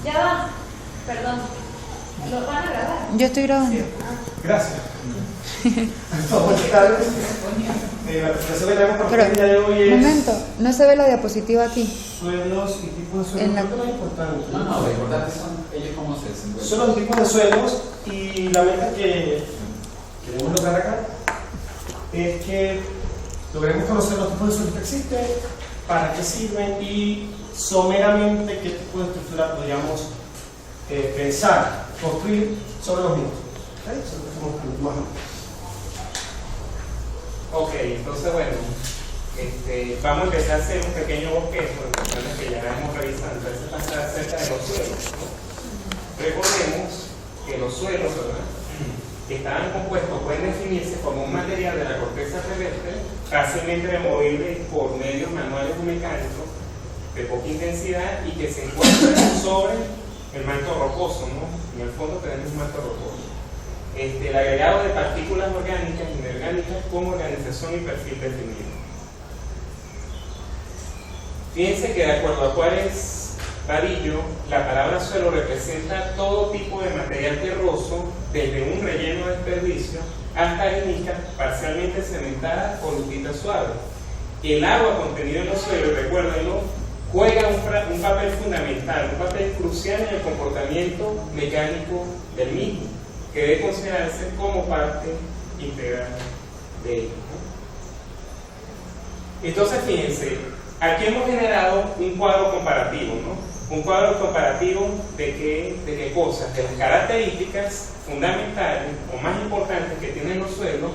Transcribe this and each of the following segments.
Ya va. Perdón. ¿Lo van a grabar? Yo estoy grabando. Sí. Gracias. Buenas tardes. La presentación que tenemos para el día de hoy es... Momento, no se ve la diapositiva aquí. Suelos y tipos de suelos. En la... Creo que lo importante. No, lo importante son ellos cómo se desenvuelven. Son los tipos de suelos y la meta que queremos lograr acá es que logremos conocer los tipos de suelos que existen, para qué sirven y someramente qué tipo de estructura podríamos pensar, construir sobre los mismos. ¿Okay? Eso es lo que estamos buscando, más o menos. Ok, entonces bueno, vamos a empezar a hacer un pequeño bosquejo de cuestiones que ya hemos revisado. Entonces pasar acerca de los suelos, ¿no? Recordemos que los suelos, ¿verdad?, que estaban compuestos, pueden definirse como un material de la corteza terrestre fácilmente removible por medios manuales o mecánicos de poca intensidad y que se encuentra sobre el manto rocoso, ¿no? En el fondo tenemos un manto rocoso. El agregado de partículas orgánicas e inorgánicas con organización y perfil definido. Fíjense que de acuerdo a Juárez Vadillo, la palabra suelo representa todo tipo de material terroso, desde un relleno de desperdicio hasta areniscas parcialmente cementadas o lutitas suaves. El agua contenida en los suelos, recuérdenlo, juega un papel fundamental, un papel crucial en el comportamiento mecánico del mismo, que debe considerarse como parte integral de ello, ¿no? Entonces, fíjense, aquí hemos generado un cuadro comparativo, ¿no? Un cuadro comparativo de qué cosas, de las características fundamentales o más importantes que tienen los suelos,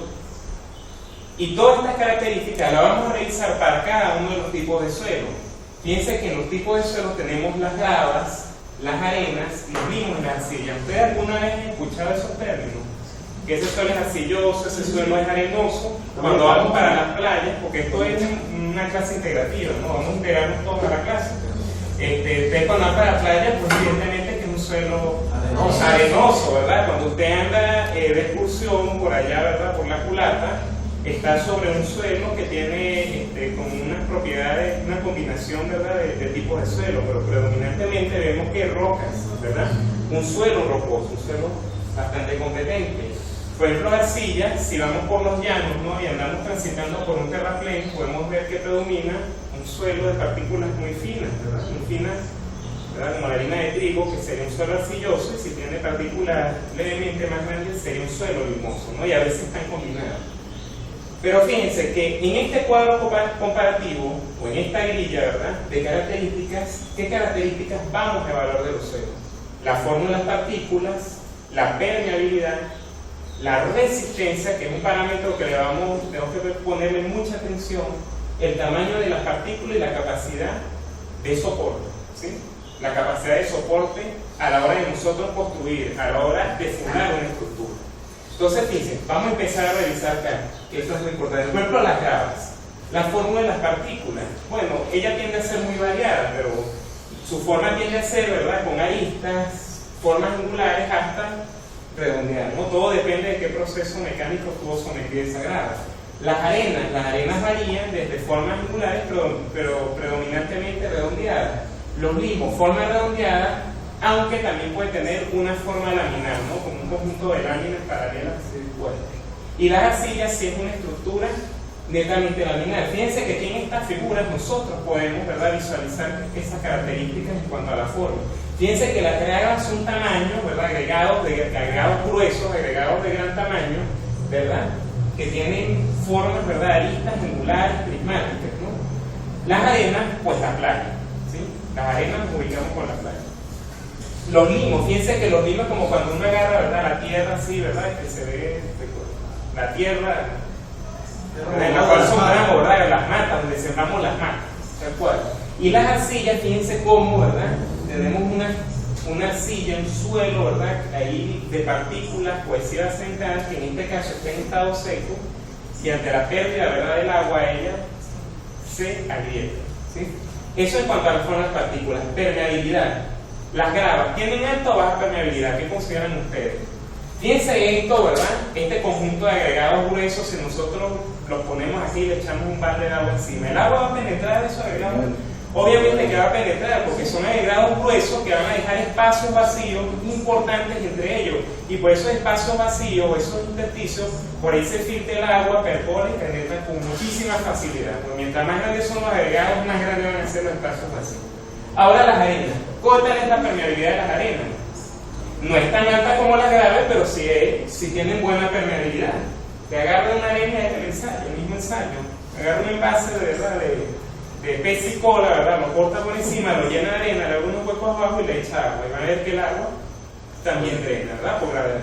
y todas estas características las vamos a revisar para cada uno de los tipos de suelo. Fíjense que en los tipos de suelo tenemos las gravas, las arenas, los limos y las arcillas. ¿Ustedes alguna vez han escuchado esos términos? Que ese suelo es arcilloso, ese suelo es arenoso. Cuando vamos para las playas, porque esto es una clase integrativa, ¿no? Vamos a integrarnos todos a la clase. Ustedes cuando van para la playa, pues evidentemente que es un suelo arenoso, ¿verdad? Cuando usted anda de excursión por allá, ¿verdad?, por la culata, está sobre un suelo que tiene como unas propiedades, una combinación, ¿verdad?, de tipos de suelo, pero predominantemente vemos que rocas, ¿verdad? Un suelo rocoso, un suelo bastante competente. Por ejemplo, arcilla, si vamos por los llanos, ¿no?, y andamos transitando por un terraplén, podemos ver que predomina un suelo de partículas muy finas, ¿verdad? Muy finas, ¿verdad?, como la harina de trigo, que sería un suelo arcilloso, y si tiene partículas levemente más grandes, sería un suelo limoso, ¿no? Y a veces están combinados. Pero fíjense que en este cuadro comparativo, o en esta grilla, ¿verdad?, de características, ¿qué características vamos a evaluar de los suelos? La forma de las partículas, la permeabilidad, la resistencia, que es un parámetro que tenemos que ponerle mucha atención, el tamaño de las partículas y la capacidad de soporte, ¿sí? La capacidad de soporte a la hora de nosotros construir, a la hora de fundar una estructura. Entonces, fíjense, vamos a empezar a revisar acá, que esto es muy importante. Por ejemplo, las gravas, la fórmula de las partículas. Bueno, ella tiende a ser muy variada, pero su forma tiende a ser, ¿verdad?, con aristas, formas angulares hasta redondear, ¿no? Todo depende de qué proceso mecánico estuvo sometida esa grava. Las arenas varían desde formas angulares, pero predominantemente redondeadas. Los limos, forma redondeada, aunque también puede tener una forma laminar, ¿no?, como un conjunto de láminas paralelas dispuestas. Y las arcillas sí es una estructura netamente laminar. Fíjense que aquí en estas figuras nosotros podemos, ¿verdad?, visualizar esas características en cuanto a la forma. Fíjense que las gravas son tamaños, ¿verdad?, agregados gruesos, agregados de gran tamaño, ¿verdad?, que tienen formas, ¿verdad?, aristas, angulares, prismáticas, ¿no? Las arenas, pues la playa, ¿sí? Las arenas nos ubicamos con la playa. Los limos, fíjense que los limos, como cuando uno agarra, ¿verdad?, la tierra así, ¿verdad?, que se ve la tierra en la cual sembramos, ¿verdad?, las matas, donde sembramos las matas, tal cual. Y las arcillas, fíjense cómo, ¿verdad?, tenemos una arcilla, un suelo, ¿verdad?, ahí de partículas cohesivas centradas, que en este caso está en estado seco, y ante la pérdida, ¿verdad?, del agua, ella se agrieta, ¿sí? Eso en cuanto a las formas de partículas. Permeabilidad. Las gravas, ¿tienen alta o baja permeabilidad? ¿Qué consideran ustedes? Fíjense esto, ¿verdad? Este conjunto de agregados gruesos, si nosotros los ponemos aquí y le echamos un balde de agua encima, ¿el agua va a penetrar esos agregados? obviamente que va a penetrar, porque son agregados gruesos que van a dejar espacios vacíos importantes entre ellos, y por esos espacios vacíos, esos intersticios, por ahí se filtra el agua, perfola y penetra con muchísima facilidad. Pues mientras más grandes son los agregados, más grandes van a ser los espacios vacíos. Ahora las arenas. ¿Cuál es la permeabilidad de las arenas? No es tan alta como las graves, pero sí tienen buena permeabilidad. Te agarra una arena y el mismo ensayo, agarra un envase de pez y cola, ¿verdad? Lo corta por encima, lo llena de arena, le abre unos huecos abajo y le echa agua. Y van a ver que el agua también drena, ¿verdad? Por gravedad.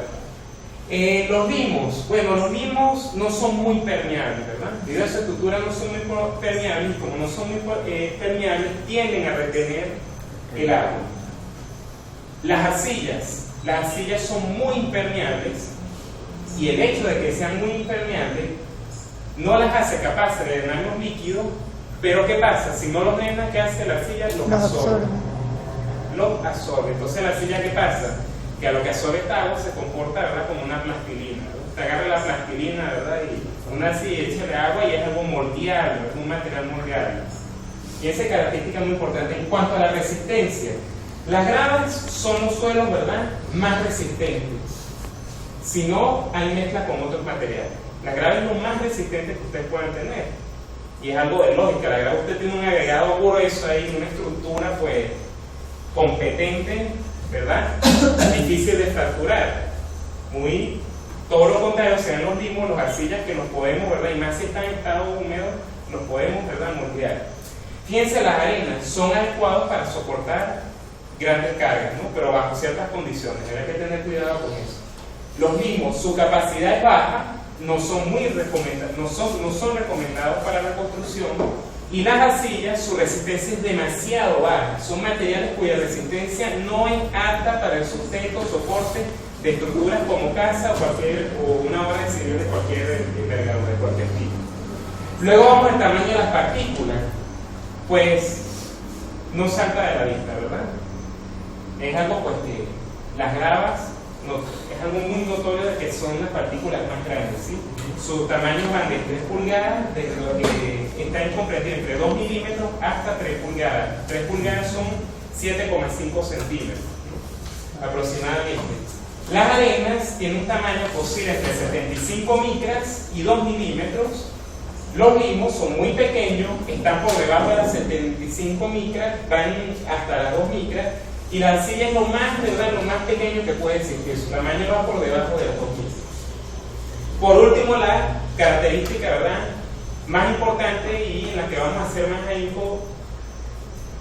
Los limos, bueno, los limos no son muy permeables, ¿verdad? Debido a su estructura no son muy permeables, y como no son muy permeables, tienden a retener el agua. Las arcillas son muy impermeables, y el hecho de que sean muy impermeables no las hace capaces de drenar los líquidos, pero ¿qué pasa? Si no los drena, ¿qué hace la arcilla? Los absorbe. Los absorbe. Entonces la arcilla, ¿qué pasa? Que a lo que absorbe esta agua se comporta, ¿verdad?, como una plastilina, ¿verdad? Te agarra la plastilina, ¿verdad?, y una arcilla échale agua y es algo moldeable, es un material moldeable. Y esa característica es muy importante. En cuanto a la resistencia, las gravas son los suelos, ¿verdad?, más resistentes. Si no, hay mezcla con otros materiales. La grava es lo más resistente que ustedes puedan tener. Y es algo de lógica. La grava, usted tiene un agregado grueso ahí, una estructura, pues, competente, ¿verdad? Difícil de fracturar. Todo lo contrario, sean los limos, los arcillas, que los podemos, ¿verdad? Y más si están en estado húmedo, los podemos, ¿verdad?, moldear. Fíjense, las arenas son adecuados para soportar grandes cargas, ¿no?, pero bajo ciertas condiciones. Hay que tener cuidado con eso. Los limos, su capacidad es baja, no son recomendados para la construcción, y las arcillas, su resistencia es demasiado baja. Son materiales cuya resistencia no es apta para el sustento o soporte de estructuras como casa o una obra civil de cualquier envergadura, de cualquier tipo. Luego vamos al tamaño de las partículas. Pues no salta de la vista, ¿verdad? Es algo, pues, que las gravas es algo muy notorio de que son las partículas más grandes, ¿sí? Sus tamaños van de 3 pulgadas, desde lo que está comprendido entre 2 milímetros hasta 3 pulgadas. 3 pulgadas son 7,5 centímetros, ¿no?, aproximadamente. Las arenas tienen un tamaño posible entre 75 micras y 2 milímetros. Los limos son muy pequeños, están por debajo de las 75 micras, van hasta las 2 micras. Y la arcilla es lo más, ¿verdad?, lo más pequeño que puede existir. Su tamaño va por debajo de las 2 micras. Por último, la característica, ¿verdad?, más importante, y en la que vamos a hacer más info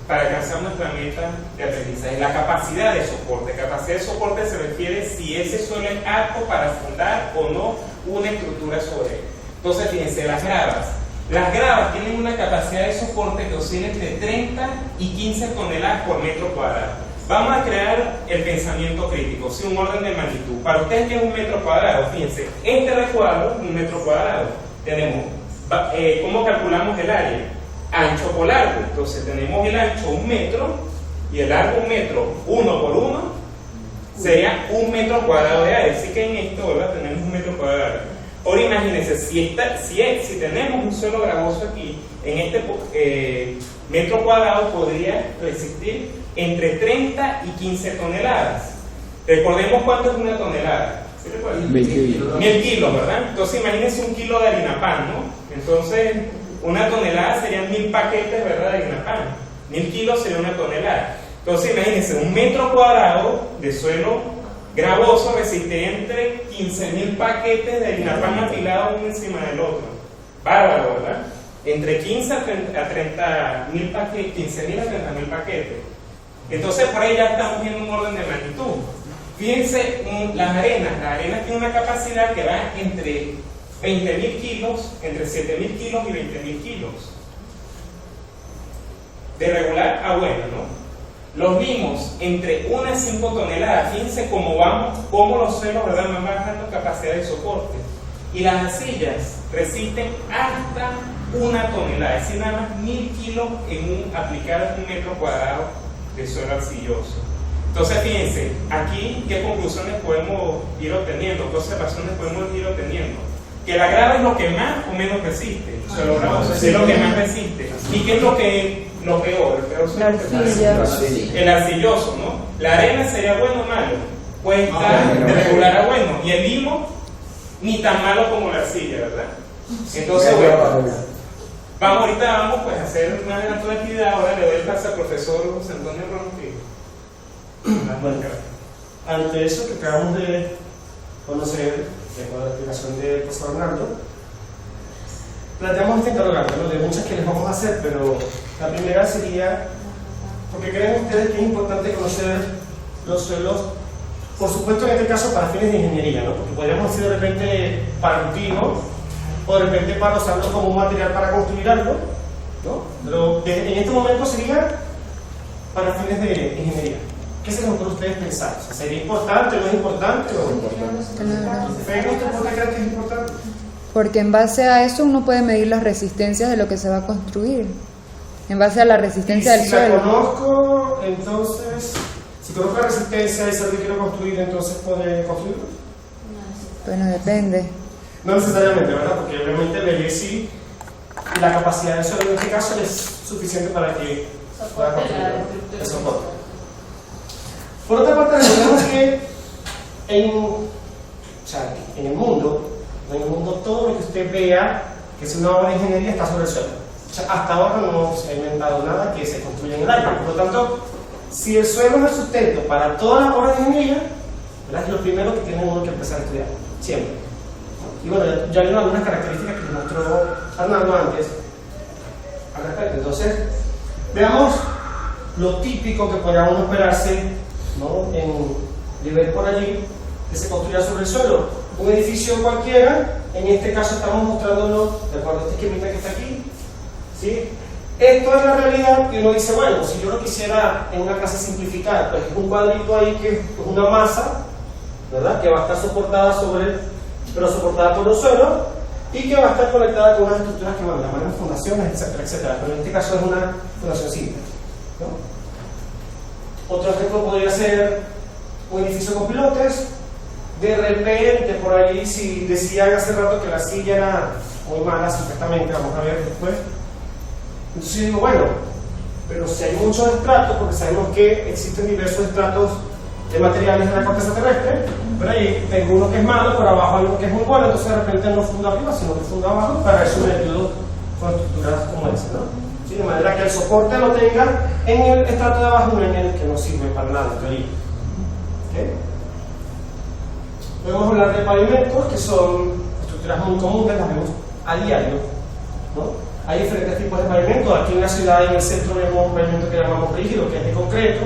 para alcanzar nuestra meta de aprendizaje, la capacidad de soporte. Capacidad de soporte se refiere si ese suelo es apto para fundar o no una estructura sobre él. Entonces, fíjense, las gravas tienen una capacidad de soporte que oscila entre 30 y 15 toneladas por metro cuadrado. Vamos a crear el pensamiento crítico, ¿sí?, un orden de magnitud. Para ustedes, ¿qué es un metro cuadrado? Fíjense, este recuadro es un metro cuadrado. Tenemos, ¿cómo calculamos el área? Ancho por largo. Entonces tenemos el ancho 1 metro y el largo 1 metro. 1 por 1 sería 1 metro cuadrado de área. Así que en esto, ¿verdad?, tenemos 1 metro cuadrado. Ahora imagínense, si tenemos un suelo gravoso aquí, en este metro cuadrado podría resistir entre 30 y 15 toneladas. Recordemos cuánto es una tonelada. ¿Sí recuerdan? 1000 kilos, ¿verdad? Entonces imagínense 1 kilo de harina pan, ¿no? Entonces una tonelada serían 1000 paquetes, ¿verdad?, de harina pan. 1000 kilos sería una tonelada. Entonces imagínense, 1 metro cuadrado de suelo gravoso resiste entre 15.000 paquetes de harina pan apilados uno encima del otro. Bárbaro, ¿verdad? Entre 15 a 30.000 paquetes, 15.000 a 30.000 paquetes. Entonces por ahí ya estamos viendo un orden de magnitud. Fíjense, las arenas tienen una capacidad que va entre 20.000 kilos, entre 7.000 kilos y 20.000 kilos. De regular a bueno, ¿no? Los limos entre 1 a 5 toneladas. Fíjense cómo los suelos, ¿verdad?, van bajando capacidad de soporte. Y las arcillas resisten hasta 1 tonelada, es decir, nada más 1000 kilos aplicadas en 1 metro cuadrado de suelo arcilloso. Entonces, fíjense, aquí, ¿qué conclusiones podemos ir obteniendo? ¿Qué observaciones podemos ir obteniendo? Que la grava es lo que más o menos resiste. El suelo gravoso es lo que más resiste. ¿Y qué es lo que lo peor, el peor suelo que arcilla. Sí. el arcilloso, ¿no? La arena sería bueno o malo, puede estar de regular a bueno, y el limo ni tan malo como la arcilla, ¿verdad? Entonces, bueno, vamos pues a hacer una adelanto de actividad. Ahora le doy el paso al profesor José Antonio Ronquillo. Bueno, ante eso que acabamos de conocer, después de la explicación del profesor Hernando, planteamos esta interrogante, ¿no? De muchas que les vamos a hacer, pero la primera sería, ¿por qué creen ustedes que es importante conocer los suelos? Por supuesto, en este caso, para fines de ingeniería, ¿no? Porque podríamos decir de repente para cultivo, o de repente para usarlo como un material para construir algo, ¿no? Pero en este momento sería para fines de ingeniería. ¿Qué se les ocurre a ustedes pensar? O sea, ¿sería importante, no es importante? ¿Ustedes por qué creen que es importante? Porque en base a eso uno puede medir las resistencias de lo que se va a construir. En base a la resistencia del Si suelo. la conozco, entonces, si conozco la resistencia y sé lo que quiero construir, entonces ¿puedo construirlo? Bueno, depende. No necesariamente, ¿verdad? Porque obviamente veré si la capacidad del suelo en este caso es suficiente para que pueda Soporte la construirlo. estructura. El soporte. Por otra parte, recordemos que en el mundo todo lo que usted vea que es una obra de ingeniería está sobre el suelo. O sea, hasta ahora no se ha inventado nada que se construya en el aire. Por lo tanto, si el suelo es el sustento para todas las obras de ingeniería, ¿verdad? Es lo primero que tiene uno que empezar a estudiar, siempre. Y bueno, ya vieron algunas características que nos mostró Hernando antes al respecto. Entonces, veamos lo típico que podría uno esperarse, ¿no? De ver por allí que se construya sobre el suelo. Un edificio cualquiera, en este caso estamos mostrándolo de acuerdo a este esquemita que está aquí, ¿sí? Esto es la realidad que uno dice, bueno, si yo lo quisiera en una clase simplificar, pues es un cuadrito ahí que es una masa, ¿verdad? Que va a estar soportada pero soportada por un suelo y que va a estar conectada con unas estructuras que van a llamar fundaciones, etcétera, etcétera. Pero en este caso es una fundación simple, ¿no? Otro ejemplo podría ser un edificio con pilotes. De repente, por ahí, si decían hace rato que la silla era muy mala, supuestamente, vamos a ver después. Entonces yo digo, bueno, pero si hay muchos estratos, porque sabemos que existen diversos estratos de materiales en la corteza terrestre, pero ahí tengo uno que es malo, por abajo hay uno que es muy bueno, entonces de repente no funda arriba, sino que funda abajo, para eso me ayudo con estructuras como esa, ¿no? ¿Sí? De manera que el soporte lo tenga en el estrato de abajo, no en el que no sirve para nada, en teoría. ¿Okay? Podemos hablar de pavimentos, que son estructuras muy comunes, las vemos a diario, ¿no? Hay diferentes tipos de pavimentos. Aquí en la ciudad, en el centro, vemos un pavimento que llamamos rígido, que es de concreto,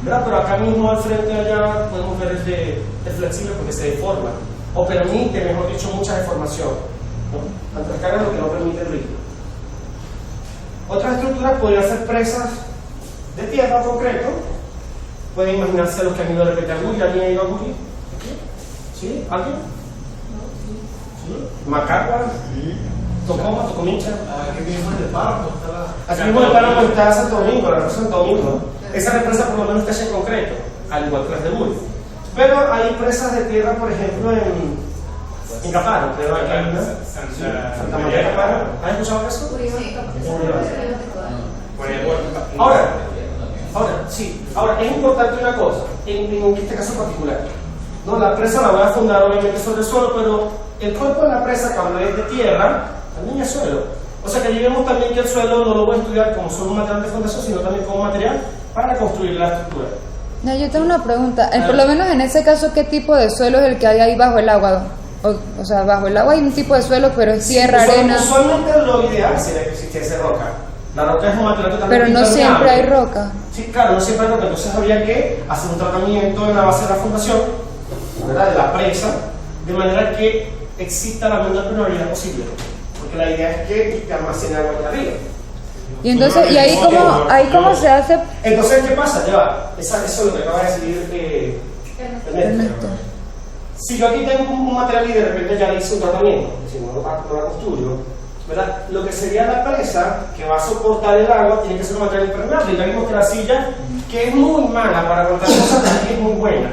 ¿verdad? Pero acá mismo al frente allá podemos ver el de flexible porque se deforma, o permite, mejor dicho, mucha deformación, ¿no? Tanto descarga lo que no permite el rígido. Otras estructuras podrían ser presas de tierra o concreto. Pueden imaginarse los que han ido de repente a Guri. ¿Alguien ha ido a Guri? ¿Sí? ¿Alguien? ¿Sí? ¿Macagua? ¿Tocoma? ¿Tocomincha? Aquí mismo en el páramo está Aquí mismo en el páramo está Santo Domingo, la represa Santo Domingo. Esa represa por lo menos está hecha en concreto, al igual que las de Guri. Pero hay presas de tierra, por ejemplo, en Caparo, creo que hay una. Santa María de Caparo. ¿Has escuchado eso? Ahora, es importante una cosa, en este caso particular. No, la presa la voy a fundar obviamente sobre el suelo, pero el cuerpo de la presa, cuando es de tierra, también es suelo. O sea que allí vemos también que el suelo no lo voy a estudiar como solo un material de fundación, sino también como material para construir la estructura. No, yo tengo una pregunta. Por lo menos en ese caso, ¿qué tipo de suelo es el que hay ahí bajo el agua? O sea, bajo el agua hay un tipo de suelo, pero es tierra, arena. Usualmente lo ideal sería que existiese roca. La roca es un material totalmente Pero no siempre hay roca. Sí, claro, no siempre hay roca. Entonces habría que hacer un tratamiento en la base de la fundación, ¿verdad? De la presa, de manera que exista la menor probabilidad posible. Porque la idea es que almacene agua allá arriba. Y entonces, ¿y ahí cómo se hace? Entonces, ¿qué pasa? Ya va. Eso es lo que acaba de decir Ernesto. Si yo aquí tengo un material y de repente ya le hice un tratamiento, si no la construyo, ¿verdad? Lo que sería la presa que va a soportar el agua tiene que ser un material impermeable. Y ya vimos que la silla, que es muy mala para aguantar cosas, también es muy buena.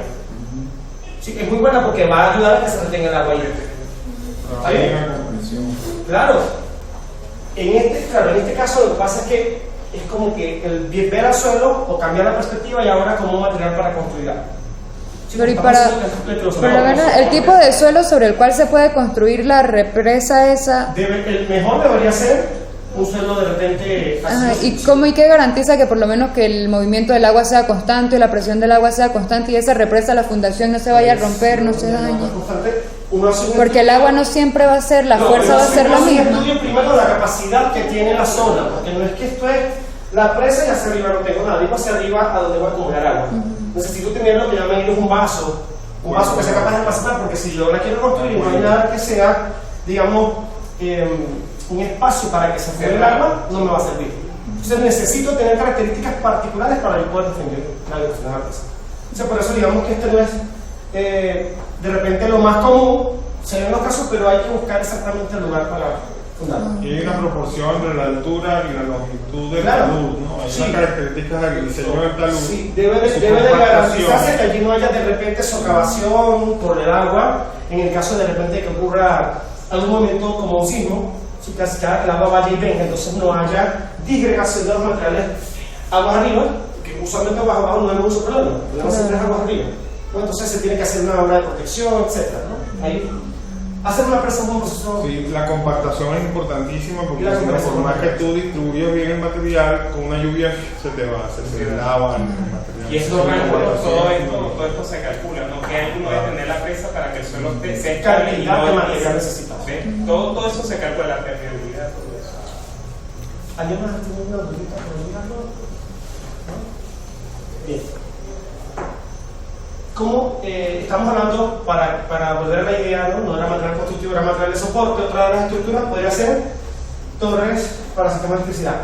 Sí, es muy buena porque va a ayudar a que se retenga el agua ahí. ¿Está bien? Claro. En este caso lo que pasa es que es como que el ver al suelo o cambiar la perspectiva y ahora como un material para construir algo. Sí, Pero, y estamos para, haciendo que es pero la verdad, el tipo de suelo sobre el cual se puede construir la represa esa... el mejor debería ser un suelo de repente Ajá, así. ¿y qué garantiza que por lo menos que el movimiento del agua sea constante, la presión del agua sea constante y esa represa, la fundación no se vaya a romper, no se dañe? Porque el agua no siempre va a ser, la fuerza va a ser la misma. Estudio primero la capacidad que tiene la zona, porque no es que esto es la presa y hacia arriba no tengo nada, digo hacia arriba a donde voy a acumular agua. Necesito tener lo que llaman ellos un vaso que sea capaz de almacenar, porque si yo la quiero construir y no hay nada que sea, digamos, un espacio para que se acumule el agua, no me va a servir. Entonces necesito tener características particulares para yo poder defender la dirección de la presa. Entonces por eso digamos que este no es de repente lo más común, se ven los casos, pero hay que buscar exactamente el lugar para fundarlo. Y hay una proporción entre la altura y la longitud del Claro. talud, ¿no? Hay Sí. unas características del diseño del talud. Sí, debe su de compactación. garantizarse que allí no haya de repente socavación por el agua, en el caso de repente que ocurra algún momento como un sismo, si casi cada que el agua vaya y venga, entonces no haya disgregación de los materiales aguas arriba, que usualmente aguas abajo no hay mucho problema, el problema siempre es aguas arriba. ¿No? Entonces se tiene que hacer una obra de protección, etc. ¿no? Ahí, hacer una presa es un proceso. Sí, la compactación es importantísima porque Y la si no, por compactación. más que tú distribuyas bien el material, con una lluvia se te va, se lava el material. Y esto, Entonces, la todo compactación- esto se calcula, ¿no? Que hay uno debe tener la presa para que el suelo sea estable y Cantidad no de material necesitado. ¿sí? Todo eso se calcula, la permeabilidad, todo eso. ¿Alguien más tiene una dudita por mirarlo? ¿No? Bien. Como estamos hablando, para volver a la idea, no era material constructivo, era material de soporte, otra de las estructuras podría ser torres para sistemas de electricidad.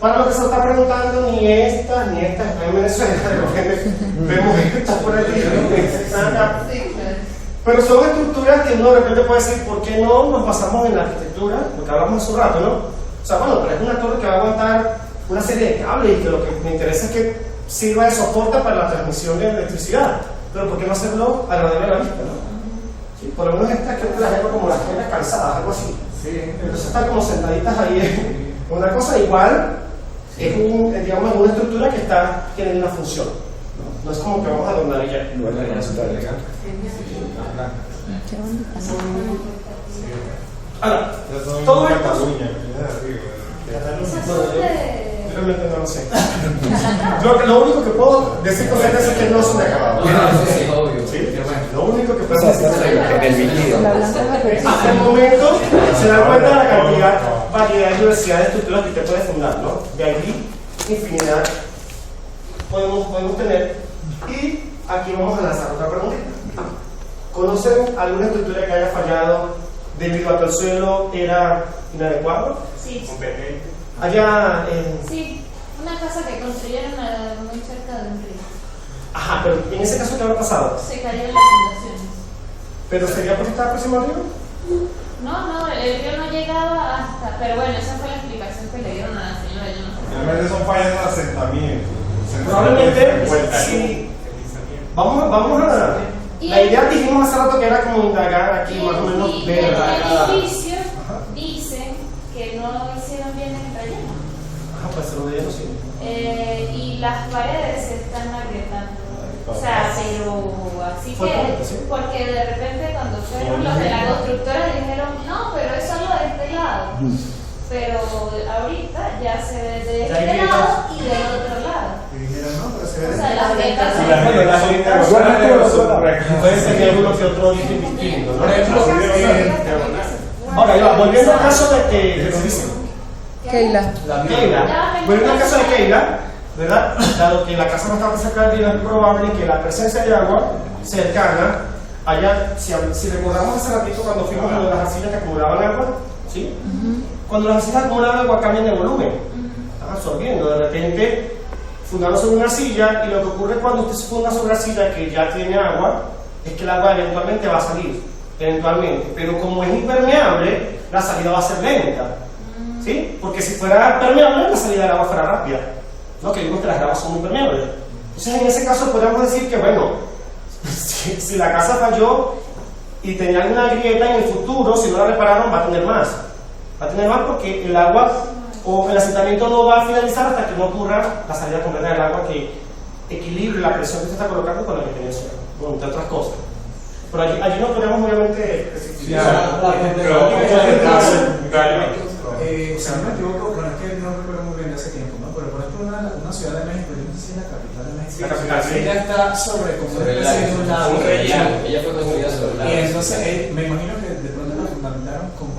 Para lo que se está preguntando, ni esta, en Venezuela, de repente vemos estas por allí, están acá. Pero son estructuras que uno de repente puede decir, ¿por qué no nos basamos en la arquitectura? Lo que hablamos hace un rato, ¿no? O sea, bueno, pero es una torre que va a aguantar una serie de cables y que lo que me interesa es que sirva de soporte para la transmisión de electricidad. Pero ¿por qué no hacerlo agradable a la vista, no? Sí, por lo menos estas creo que las veo como las tiendas calzadas, algo así. Entonces están como sentaditas ahí en una cosa igual, es digamos, una estructura que está teniendo una función. No es como que vamos a adornar ella. Ahora, Ya son todo en esto. Cataluña, ya es arriba. Esas Bueno, son de... realmente no lo sé. Lo único que puedo decir con certeza es que no son de acabado. Sí, obvio. ¿Sí? Lo único que puedo decir es que En el líquido. La blanca es la perfecta. hasta el momento se da cuenta de la cantidad, variedad y diversidad de estructuras que usted puede fundar, ¿no? De allí, infinidad podemos tener. Y aquí vamos a lanzar otra preguntita. ¿Conocen alguna estructura que haya fallado debido a que el suelo era inadecuado? Sí, Competente. Allá sí, una casa que construyeron muy cerca de un río. Ajá, pero en ese caso, ¿qué habrá pasado? Se cayeron las fundaciones. ¿Pero sería porque estaba próximo al río? No, el río no llegaba hasta... Pero bueno, esa fue la explicación que le dieron a la señora, yo no sé. Realmente son fallas de asentamiento. Probablemente, Vuelta, sí. deslizamiento. Vamos a... La idea dijimos hace rato que era como indagar aquí, más o menos, Y ver el la... edificio dicen que no hicieron bien el relleno. Ajá, pues se lo de ellos sí. Y las paredes se están agrietando. O sea, pero así Fue que, fuerte, sí. porque de repente cuando fueron los de la constructora dijeron, no, pero es solo de este lado. Pero ahorita ya se ve de Ya hay este grietas. lado y del otro lado. Y dijeron, no, pero se ve O sea, las grietas Sí, las son... grietas son igual. Puede ser alguno que otro distinto, ¿no? Por ejemplo, Ahora, ya, volviendo al caso de que nos dicen. Keila. Keila, volviendo al caso de Keila, ¿verdad? Dado que la casa no está cerca del río, es probable que la presencia de agua cercana haya, si recordamos hace ratito cuando fuimos a lo de las arcillas que acumulaban agua, ¿sí? Cuando las arcillas acumulan agua cambian de volumen, están absorbiendo, de repente fundaron sobre una arcilla y lo que ocurre cuando usted se funda sobre una arcilla que ya tiene agua es que el agua eventualmente va a salir, eventualmente, pero como es impermeable, la salida va a ser lenta. ¿Sí? Porque si fuera permeable, la salida del agua fuera rápida. ¿No? Que vimos que las aguas son muy permeables. Entonces, en ese caso, podríamos decir que, bueno, si la casa falló y tenía alguna grieta en el futuro, si no la repararon, va a tener más. Va a tener más porque el agua o el asentamiento no va a finalizar hasta que no ocurra la salida completa del agua que equilibre la presión que se está colocando con la que tenía suelo, bueno, entre otras cosas. Pero allí no podemos obviamente especificar. Si no me equivoco, bueno, es que no recuerdo muy bien de hace tiempo, ¿no? Pero por ejemplo, una ciudad de México, yo no sé si es la capital de México. La capital, sí. Ella está sobre como una Sobre el especie de un lago. Ella fue construida sobre el lago. Y entonces me imagino que de pronto la fundamentaron con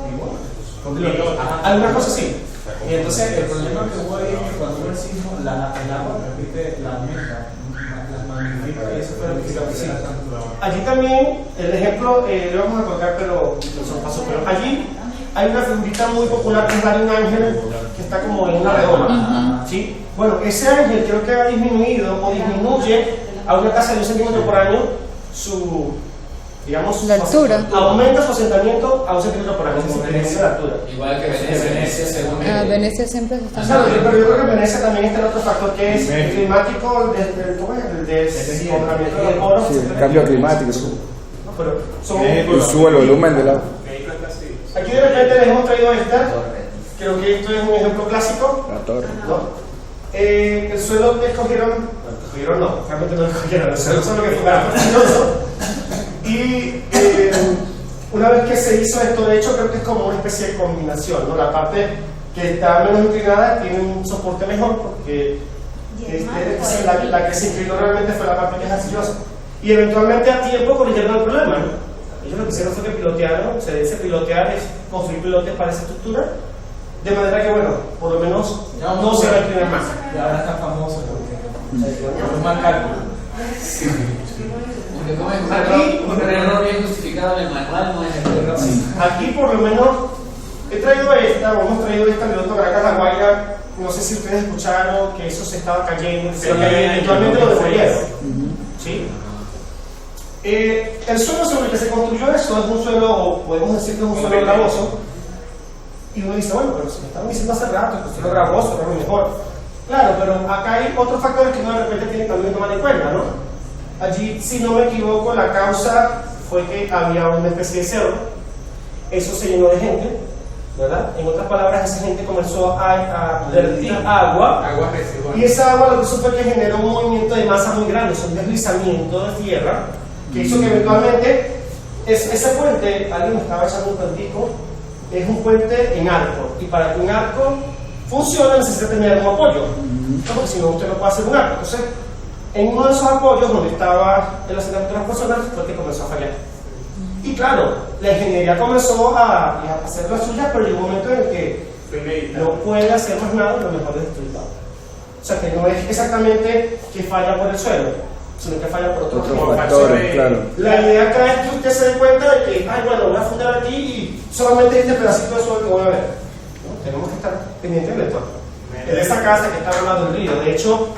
pilotes. Algunas cosas sí. Y entonces el problema que hubo ahí es que cuando hubo el sismo, el agua repite la aumenta, la magnifica, y eso fue lo que hizo tanto. Allí también, el ejemplo, le vamos a colocar, pero son pasos, pero allí hay una figurita muy popular que es la de un ángel que está como en una redoma. ¿Sí? Bueno, ese ángel creo que ha disminuido o disminuye a una tasa de 1 centímetro por año su, digamos, La altura. Aumenta su asentamiento a 1 centímetro por año, es decir, disminuye la altura. Igual que Venecia, según Venecia siempre se está Claro, pero yo creo que en Venecia también está el otro factor que es el climático, el deshidratación de los poros. Sí, el cambio climático. No, pero son Y sube el volumen del agua. aquí de repente les hemos traído esta, creo que esto es un ejemplo clásico, La torre. ¿no? El suelo que escogieron no, realmente no lo escogieron, el suelo solo que fue maravilloso. Y una vez que se hizo esto, de hecho creo que es como una especie de combinación, ¿no? La parte que está menos inclinada tiene un soporte mejor porque la que se inclinó realmente fue la parte que es arcillosa. Y eventualmente a tiempo corrigieron el problema, ¿no? Ellos lo que hicieron fue que pilotearon, se dice pilotear es construir pilotes para esa estructura, de manera que, bueno, por lo menos no se va a inclinar más. Y ahora está famoso porque es más cálculo. un error bien justificado en el manual no es el error. Aquí por lo menos he traído esta, o hemos traído esta del doctor Caracas La Guaira. No sé si ustedes escucharon que eso se estaba cayendo, pero que eventualmente lo devolvieron. ¿Sí? El suelo sobre el que se construyó eso es un suelo, o podemos decir que es un suelo gravoso. Y uno dice, bueno, pero si me estaban diciendo hace rato que el suelo gravoso era lo mejor. Claro, pero acá hay otros factores que uno de repente tiene también que tomar en cuenta, ¿no? Allí, si no me equivoco, la causa fue que había una especie de cerro, eso se llenó de gente, ¿verdad? En otras palabras, esa gente comenzó a vertir agua, y esa agua lo que hizo fue que generó un movimiento de masa muy grande, un deslizamiento de tierra, que hizo que eventualmente ese puente, alguien me estaba echando un cuentico, es un puente en arco, y para que un arco funcione necesita tener un apoyo, ¿no? Porque si no usted no puede hacer un arco. Entonces, en uno de esos apoyos donde estaba el asentamiento de las personas fue que comenzó a fallar. Y claro, la ingeniería comenzó a hacer la suya, pero llegó un momento en el que no puede hacer más nada y lo mejor es destruir todo. O sea que no es exactamente que falla por el suelo, sino que falla por otros factores, claro. La idea acá es que usted se dé cuenta de que, ay, bueno, voy a fundar aquí y solamente este pedacito de suelo que voy a ver. ¿No? Tenemos que estar pendientes del entorno. Es de esa casa que está al lado del río. De hecho,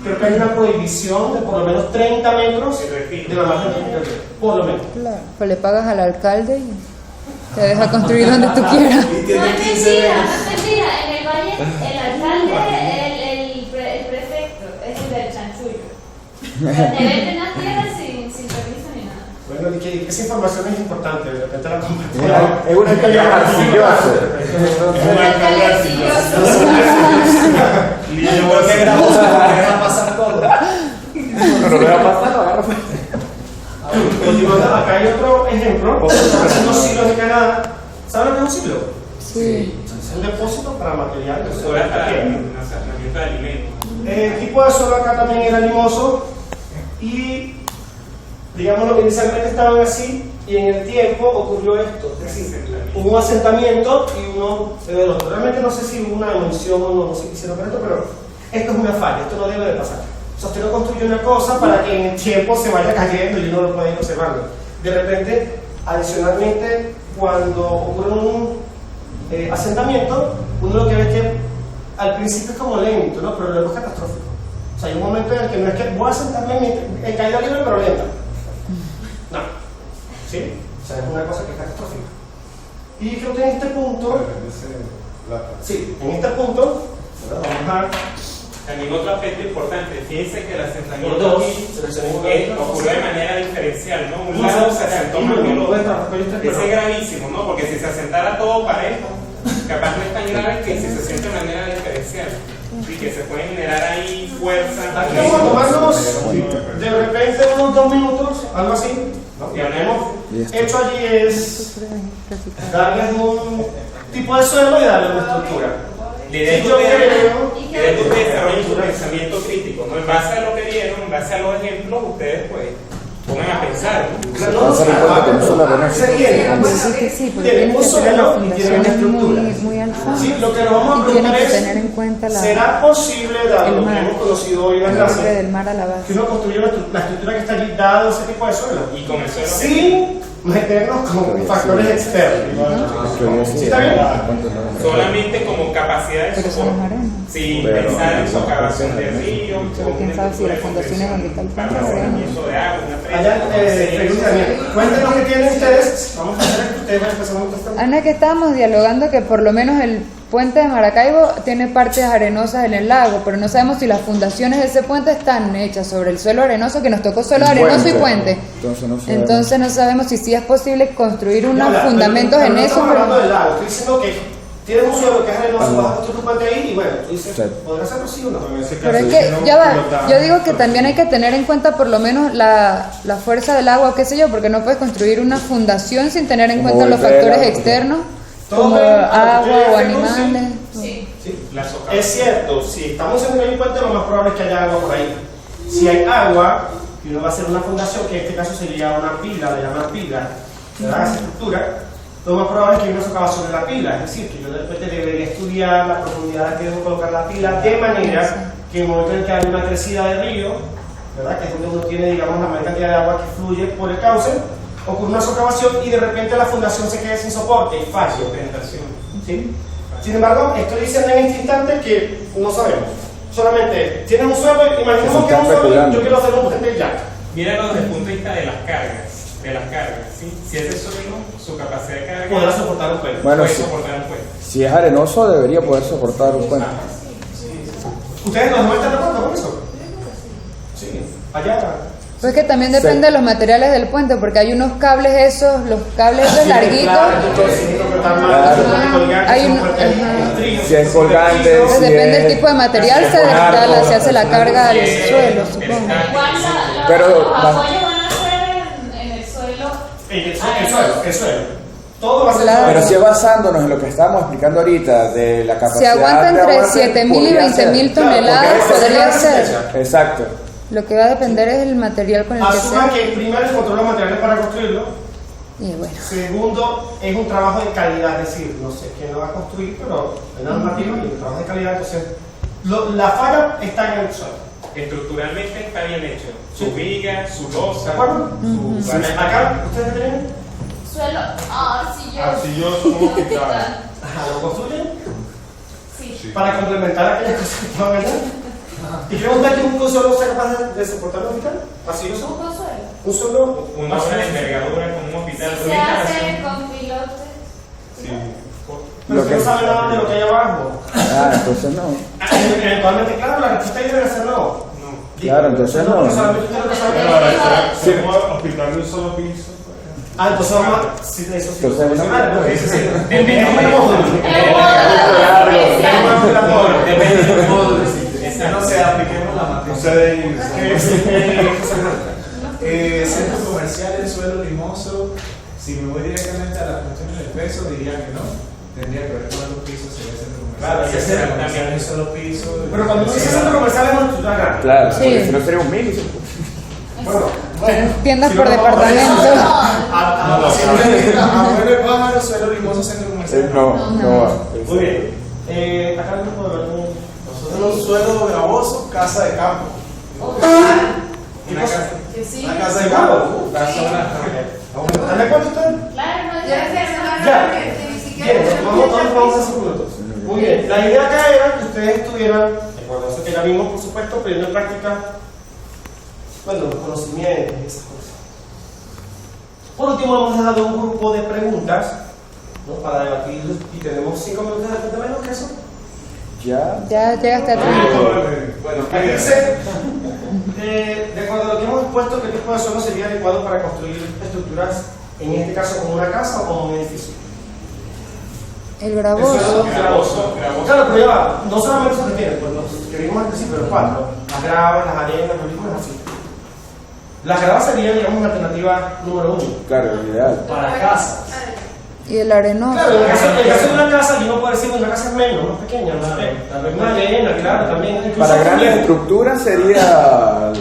creo que hay una prohibición de por lo menos 30 metros de la margen del río. Por lo menos. Claro, pues le pagas al alcalde y te deja construir donde tú quieras. No es mentira, no es mentira. En el valle, el alcalde, el prefecto, es el del chanchullo. Te venden las tierras sin permiso ni nada. Bueno, y que esa información es importante, de repente la compartimos. Es una calle arcillosa. El alcalde arcilloso. ¿Por qué grabamos? ¿Qué va a pasar todo? Pero lo va a pasar, lo agarra. Continuando, acá hay otro ejemplo, son los silos de Canadá. ¿Saben lo que es un silo? Sí. Es un depósito para material. Para almacenamiento de alimentos. El tipo de suelo acá también era limoso y, digámoslo, inicialmente estaban así y en el tiempo ocurrió esto. Es decir, hubo un asentamiento y uno del otro. Realmente no sé si hubo una demolición o no sé qué hicieron con esto, pero esto es una falla, esto no debe de pasar. O sea, usted no construye una cosa para que en el tiempo se vaya cayendo y uno lo pueda ir observando. De repente, adicionalmente, cuando ocurre un asentamiento, uno lo que ve es que al principio es como lento, ¿no? Pero luego es catastrófico. O sea, hay un momento en el que no es que voy a sentarme en caída libre, pero lenta. No. ¿Sí? O sea, es una cosa que es catastrófica. Y creo que en este punto, sí, en este punto, vamos a... También otro aspecto importante, fíjense que el asentamiento aquí ocurrió de manera diferencial, ¿no? Un lado se asentó más que el otro. Ese es gravísimo, ¿no? Porque si se asentara todo parejo, capaz no es tan grave que si se siente de manera diferencial. Sí, que se pueden generar ahí fuerzas. Aquí vamos a tomarnos de repente unos 2 minutos, algo así. ¿No? Y lo que hemos hecho allí es darles un tipo de suelo y darles una estructura. La idea es que ustedes desarrollen su pensamiento crítico, ¿no? En base a lo que vieron, en base a los ejemplos, ustedes pues pongan a pensar, ¿no? Sí, porque tiene que ser las fundaciones muy al fondo Sí, lo que nos vamos a y tiene preguntar que es, tener en cuenta ¿será posible, dado el lo que mar, hemos conocido hoy en la el clase, nombre del mar a la que base? uno construya la estructura que está allí dado ese tipo de suelo? Y con el suelo Sin meternos con factores externos. ¿Sí está bien? solamente como capacidad de Pero son soporte, arenas. sin Pero pensar en no, socavación de río, Pero quién sabe si las fundaciones donde está el para fondo de almacenamiento de agua, una presa, Allá, no sé, Feliz también. Cuéntenos qué tienen ustedes. Vamos a hacer que ustedes vayan empezando a contestar. Ana, que estábamos dialogando que por lo menos el puente de Maracaibo tiene partes arenosas en el lago, pero no sabemos si las fundaciones de ese puente están hechas sobre el suelo arenoso, que nos tocó solo arenoso y puente. Entonces no sabemos si sí es posible construir unos fundamentos pero en no eso. estamos hablando del lago. Estoy diciendo que tienes un suelo que es arenoso, vas a construir tu puente ahí y bueno, tú dices, ¿podrás hacerlo sí o no? Pero es que, ya va, yo digo que también hay que tener en cuenta por lo menos la fuerza del agua, qué sé yo, porque no puedes construir una fundación sin tener en cuenta los factores externos, como agua o animales. Sí. Sí. la socavación. Es cierto, si estamos en un puente, lo más probable es que haya agua por ahí. Si hay agua, y uno va a hacer una fundación, que en este caso sería una pila, le llaman pila, ¿verdad? Esa estructura, lo más probable es que uno socava sobre la pila. Es decir, que yo de repente debería estudiar la profundidad a la que debo colocar la pila, de manera que en el momento en que hay una crecida de río, ¿verdad? Que es donde uno tiene, digamos, la mayor cantidad de agua que fluye por el cauce, ocurre una socavación y de repente la fundación se queda sin soporte y falla. ¿Sí? Sin embargo, estoy diciendo en este instante que no sabemos. Solamente tienes un suelo, imaginemos que es un suelo y yo quiero hacer un puente ya. Míralo desde el punto de vista de las cargas, ¿sí? Si ese suelo, su capacidad de carga Podrá soportar un puente. Bueno, puede sí. soportar un puente. Si es arenoso, debería poder soportar un puente. ¿Ustedes los demás están de acuerdo con eso? Sí. Allá. Pues que también depende de los materiales del puente, porque hay unos cables esos, los cables esos larguitos. Si es colgante, Pues si depende es- del tipo de material, si es con arco, se hace la carga al suelo, supongo. Igual Pero los va- apoyos van a ser en el suelo. El suelo. Todo va a ser Claro. Pero si es basándonos en lo que estábamos explicando ahorita de la Si capacidad aguanta de entre aguante, 7.000 y podría 20.000 ser. toneladas, Claro, porque podría esa es la ser. Exacto. Lo que va a depender es el material con el que Asuma sea. que primero encontró los materiales para construirlo. Y bueno, Segundo, es un trabajo de calidad, es decir, no sé quién lo va a construir, pero hay una normativa y un trabajo de calidad, entonces la falla está en el suelo. Estructuralmente está bien hecho. Su viga, su losa, ¿De acuerdo? su Acá, ¿ustedes tienen? Suelo arcilloso. Arcilloso como hospital. Ajá, ¿lo construyen? Sí. Para complementar aquellas cosas que estaban allá. ¿Y creen ustedes que un suelo sea capaz de soportar un hospital? ¿Así yo soy? Un consuelo. Un suelo. una obra de envergadura como un hospital. Si una se hace instalación. con pilotes. Sí. Pero Lo usted que- no sabe nada de lo que hay abajo. Entonces no. Eventualmente, claro, la respuesta ahí debe ser no. Claro, entonces no. Porque solamente usted lo que sabe. Pero ahora, como hospital de un solo piso. Ah, entonces vamos a. Sí, de eso sí. Entonces, Profesional, porque ese sí. Depende No tenemos módulo. Depende del módulo. No sé, apliquemos la materia. No sé de Centro comercial en suelo limoso, si me voy directamente a las cuestiones del peso, diría que no. Tendría que ver cuántos pisos sería el centro comercial. Claro, si y es ese- centro comercial en un solo piso. Pero cuando uno dice centro comercial es una estructura grande. Claro, Sí. porque si no sería un mil. Bueno, tiendas si por no, departamento. Abuelo de pájaro, suelo limoso, centro comercial. No va. Muy bien. Acá el grupo de verdad. Nosotros suelo gravoso, casa de campo. Una casa. Que sí. Una casa de campo. ¿Están de acuerdo ustedes? Claro, no, Ya. Bien, vamos a 5 minutos. Muy bien. La idea acá era que ustedes estuvieran, bueno, eso que ya vimos, por supuesto, poniendo en práctica, bueno, los conocimientos y esas cosas. Por último, hemos dejado un grupo de preguntas, ¿no? Para debatir y tenemos 5 minutos de repente menos que eso. Ya. Ya llegaste a 30. Bueno, aquí dice, de acuerdo a lo que hemos puesto, ¿qué tipo de suelo sería adecuado para construir estructuras, en este caso como una casa o como un edificio? El Eso gravoso. es gravoso. Claro, pero ya va, no solamente se refiere, pues los que vimos al principio, los cuatro, las gravas, las arenas, los limos, así. Las gravas sería, digamos, una alternativa número 1. Claro, ideal. Para casas. Y el arenoso. Claro, en el caso de una casa, yo no puedo decir que una casa es menos, más pequeña, no sé. Una arena, claro, también. Incluso Para grandes también. estructuras sería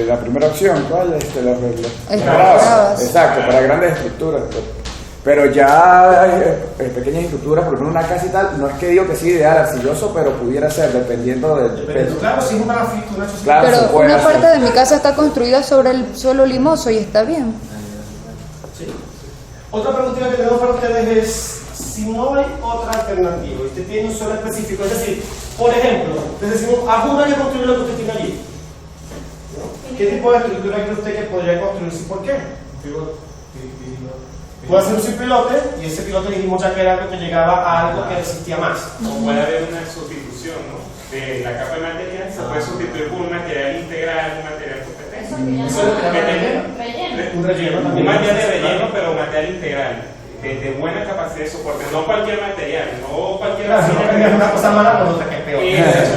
la primera opción. ¿Cuál? Las Gravas. Exacto, para grandes estructuras. Pero ya pequeñas estructuras, por ejemplo una casa y tal, no es que digo que sea ideal, arcilloso, pero pudiera ser, dependiendo del peso. Claro, si es un grafito, una chocita. Claro, se Pero puede una hacer. parte de mi casa está construida sobre el suelo limoso y está bien. Sí. Otra preguntita que tenemos para ustedes es, si no hay otra alternativa, y usted tiene un suelo específico, es decir, por ejemplo, les decimos, ayúdame a construir lo que usted tiene allí. ¿No? ¿Qué tipo de estructura cree usted que podría construirse y por qué? Puede ser un simple pilote, y ese pilote dijimos ya que era algo que llegaba a algo que resistía más. O puede haber una sustitución, ¿no? De la capa de material se puede sustituir por un material integral, un material competente. Eso que llaman Eso es lo que relleno. Un relleno Un también. material de relleno, pero un material integral, de buena capacidad de soporte, no cualquier material, no cualquier Claro, si no tengas una cosa mala con otra que es peor.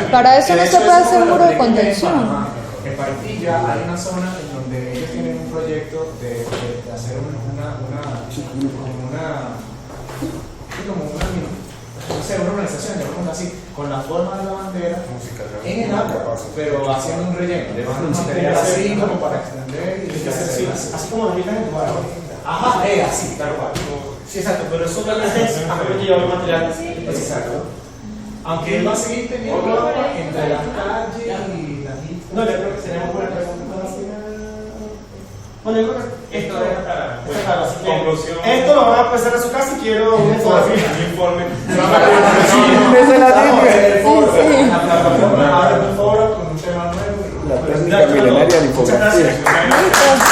Para eso no se puede hacer muro de contención. En Paitilla hay una zona en donde ellos tienen un proyecto de hacer no sé, una organización, llamémoslo así, con la forma de la bandera en el agua, pero haciendo un relleno, llevando un material así como para extender y hacer Así como lo digas en tu barrio. ajá, así, tal cual. Sí, exacto, pero eso realmente es a que lleva el material. Exacto. Aunque él va a seguir teniendo agua entre las calles y las islas. No, yo creo que tenemos buena pregunta. Bueno, yo creo que esto Esto es para está claro, así que conclusión. esto lo van a pensar en su casa y quiero una infografía. Un informe. Esa es la típica. El foro, la plataforma abre un foro con un tema nuevo. La técnica milenaria de Muchas gracias. infografía. Listo.